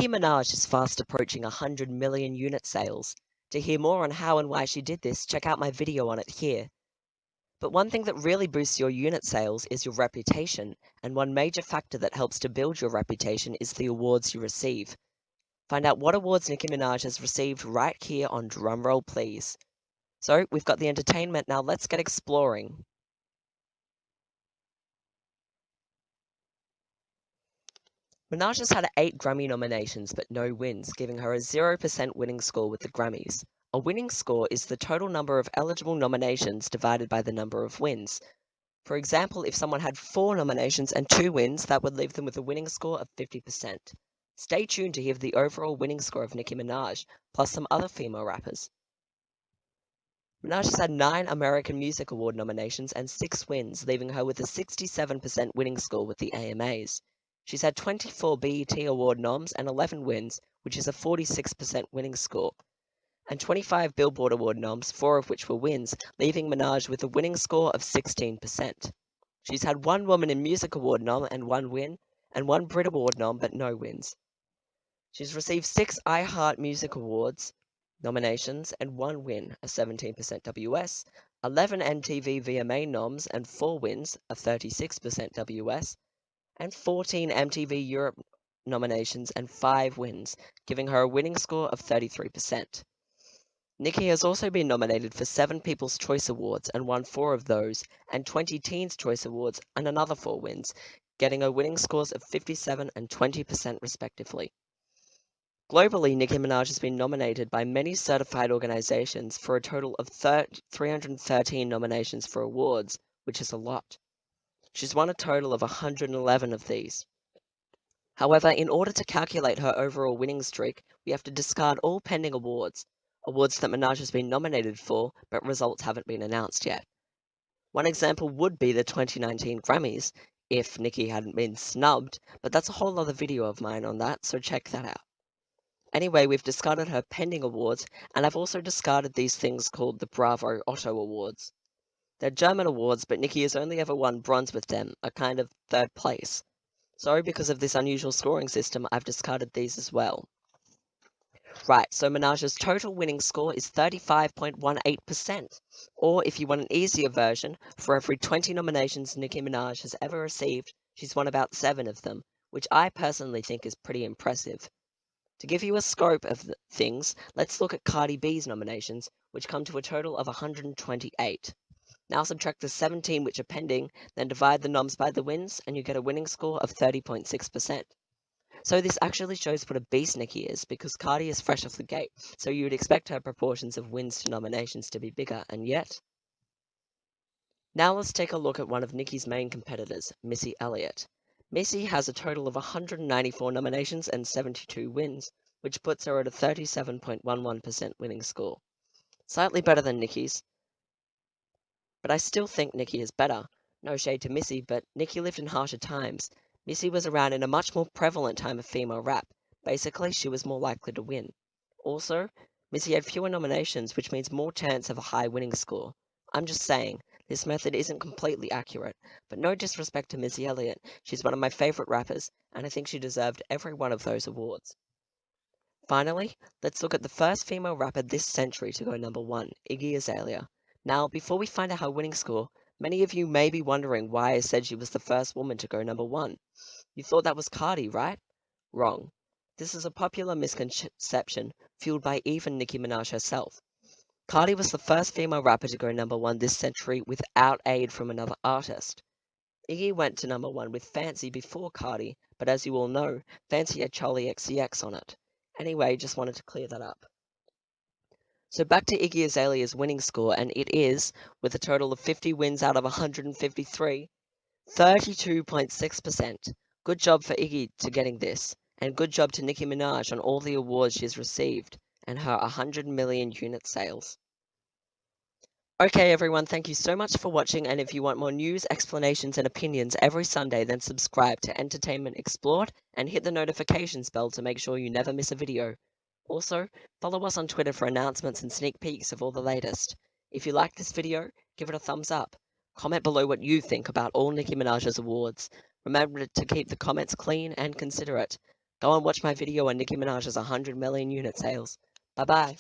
Nicki Minaj is fast approaching 100 million unit sales. To hear more on how and why she did this, check out my video on it here. But one thing that really boosts your unit sales is your reputation, and one major factor that helps to build your reputation is the awards you receive. Find out what awards Nicki Minaj has received right here on Drumroll Please. So, we've got the entertainment, now let's get exploring. Minaj has had 8 Grammy nominations but no wins, giving her a 0% winning score with the Grammys. A winning score is the total number of eligible nominations divided by the number of wins. For example, if someone had 4 nominations and 2 wins, that would leave them with a winning score of 50%. Stay tuned to hear the overall winning score of Nicki Minaj, plus some other female rappers. Minaj has had 9 American Music Award nominations and 6 wins, leaving her with a 67% winning score with the AMAs. She's had 24 BET Award noms and 11 wins, which is a 46% winning score, and 25 Billboard Award noms, 4 of which were wins, leaving Minaj with a winning score of 16%. She's had 1 Woman in Music Award nom and 1 win, and 1 Brit Award nom but no wins. She's received 6 iHeart Music Awards nominations and 1 win, a 17% WS, 11 MTV VMA noms and 4 wins, a 36% WS, and 14 MTV Europe nominations and 5 wins, giving her a winning score of 33%. Nicki has also been nominated for 7 People's Choice Awards and won 4 of those, and 20 Teens Choice Awards and another 4 wins, getting her winning scores of 57 and 20% respectively. Globally, Nicki Minaj has been nominated by many certified organizations for a total of 313 nominations for awards, which is a lot. She's won a total of 111 of these. However, in order to calculate her overall winning streak, we have to discard all pending awards that Minaj has been nominated for, but results haven't been announced yet. One example would be the 2019 Grammys, if Nicki hadn't been snubbed, but that's a whole other video of mine on that, so check that out. Anyway, we've discarded her pending awards, and I've also discarded these things called the Bravo Otto Awards. They're German awards, but Nicki has only ever won bronze with them, a kind of third place. So, because of this unusual scoring system, I've discarded these as well. Right, so Minaj's total winning score is 35.18%. Or, if you want an easier version, for every 20 nominations Nicki Minaj has ever received, she's won about 7 of them, which I personally think is pretty impressive. To give you a scope of things, let's look at Cardi B's nominations, which come to a total of 128. Now subtract the 17 which are pending, then divide the noms by the wins, and you get a winning score of 30.6%. So this actually shows what a beast Nicki is, because Cardi is fresh off the gate, so you would expect her proportions of wins to nominations to be bigger, and yet... Now let's take a look at one of Nicki's main competitors, Missy Elliott. Missy has a total of 194 nominations and 72 wins, which puts her at a 37.11% winning score. Slightly better than Nicki's, but I still think Nicki is better. No shade to Missy, but Nicki lived in harsher times. Missy was around in a much more prevalent time of female rap. Basically, she was more likely to win. Also, Missy had fewer nominations, which means more chance of a high winning score. I'm just saying, this method isn't completely accurate, but no disrespect to Missy Elliott, she's one of my favourite rappers, and I think she deserved every one of those awards. Finally, let's look at the first female rapper this century to go number 1, Iggy Azalea. Now, before we find out her winning score, many of you may be wondering why I said she was the first woman to go number 1. You thought that was Cardi, right? Wrong. This is a popular misconception, fueled by even Nicki Minaj herself. Cardi was the first female rapper to go number 1 this century without aid from another artist. Iggy went to number 1 with Fancy before Cardi, but as you all know, Fancy had Charli XCX on it. Anyway, just wanted to clear that up. So back to Iggy Azalea's winning score, and it is, with a total of 50 wins out of 153, 32.6%. Good job for Iggy to getting this, and good job to Nicki Minaj on all the awards she's received, and her 100 million unit sales. Okay everyone, thank you so much for watching, and if you want more news, explanations and opinions every Sunday, then subscribe to Entertainment Explored and hit the notifications bell to make sure you never miss a video. Also, follow us on Twitter for announcements and sneak peeks of all the latest. If you liked this video, give it a thumbs up. Comment below what you think about all Nicki Minaj's awards. Remember to keep the comments clean and considerate. Go and watch my video on Nicki Minaj's 100 million unit sales. Bye bye.